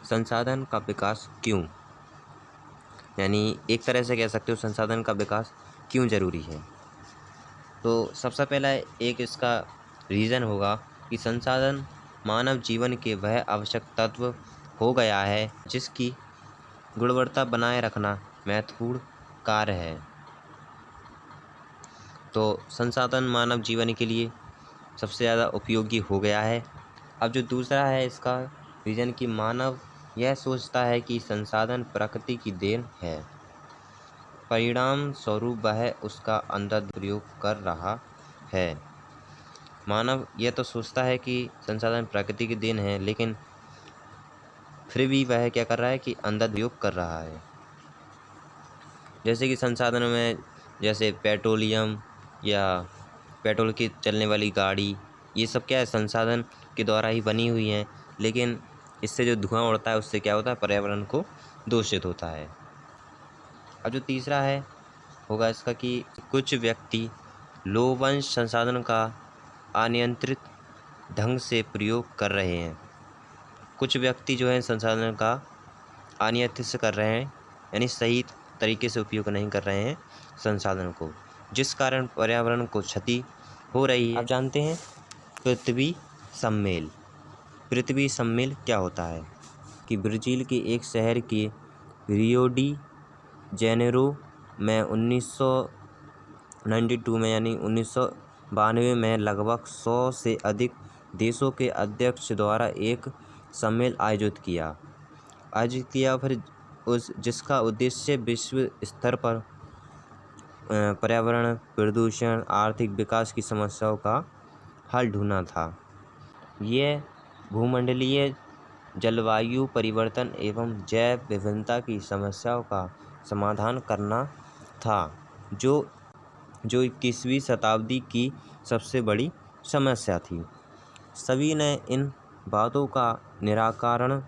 संसाधन का विकास क्यों, यानी एक तरह से कह सकते हो संसाधन का विकास क्यों ज़रूरी है। तो सबसे पहला एक इसका रीज़न होगा कि संसाधन मानव जीवन के वह आवश्यक तत्व हो गया है जिसकी गुणवत्ता बनाए रखना महत्वपूर्ण कार्य है। तो संसाधन मानव जीवन के लिए सबसे ज़्यादा उपयोगी हो गया है। अब जो दूसरा है इसका रीज़न कि मानव यह सोचता है कि संसाधन प्रकृति की देन है, परिणाम स्वरूप वह उसका अंधा प्रयोग कर रहा है। मानव यह तो सोचता है कि संसाधन प्रकृति की देन है, लेकिन फिर भी वह क्या कर रहा है कि अंधा प्रयोग कर रहा है। जैसे कि संसाधनों में जैसे पेट्रोलियम या पेट्रोल की चलने वाली गाड़ी, ये सब क्या है संसाधन के द्वारा ही बनी हुई हैं, लेकिन इससे जो धुआं उड़ता है उससे क्या होता है पर्यावरण को दूषित होता है। अब जो तीसरा है होगा इसका कि कुछ व्यक्ति लोभवंश संसाधन का अनियंत्रित ढंग से प्रयोग कर रहे हैं। कुछ व्यक्ति जो है संसाधन का अनियंत्रित से कर रहे हैं, यानी सही तरीके से उपयोग नहीं कर रहे हैं संसाधन को, जिस कारण पर्यावरण को क्षति हो रही है। आप जानते हैं पृथ्वी सम्मेल। पृथ्वी सम्मेल क्या होता है कि ब्राज़ील के एक शहर के रियो डी जेनेरो में 1992 में यानी 1992 में लगभग 100 से अधिक देशों के अध्यक्ष द्वारा एक सम्मेलन आयोजित किया फिर जिसका उद्देश्य विश्व स्तर पर पर्यावरण प्रदूषण आर्थिक विकास की समस्याओं का हल ढूंढना था। यह भूमंडलीय जलवायु परिवर्तन एवं जैव विविधता की समस्याओं का समाधान करना था, जो 21वीं शताब्दी की सबसे बड़ी समस्या थी। सभी ने इन बातों का निराकरण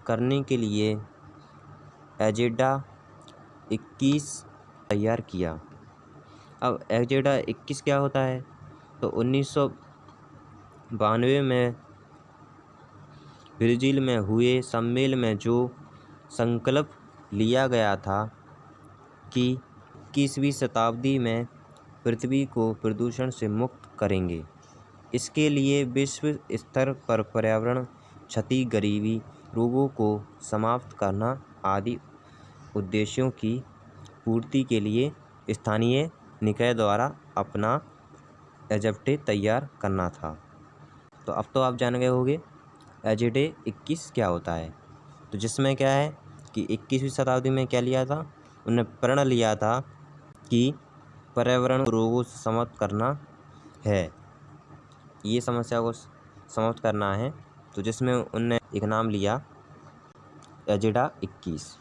करने के लिए एजेंडा 21 तैयार किया। अब एजेंडा 21 क्या होता है, तो 1992 में ब्राज़ील में हुए सम्मेलन में जो संकल्प लिया गया था कि 21वीं शताब्दी में पृथ्वी को प्रदूषण से मुक्त करेंगे। इसके लिए विश्व स्तर पर पर्यावरण क्षति, गरीबी, रोगों को समाप्त करना आदि उद्देश्यों की पूर्ति के लिए स्थानीय निकाय द्वारा अपना एजेंडा तैयार करना था। तो अब तो आप जान गए होंगे एजेंडा 21 क्या होता है। तो जिसमें क्या है कि 21वीं शताब्दी में क्या लिया था, उन्होंने प्रण लिया था कि पर्यावरण रोगों से समाप्त करना है, ये समस्या को समाप्त करना है। तो जिसमें उनने एक नाम लिया एजेंडा 21।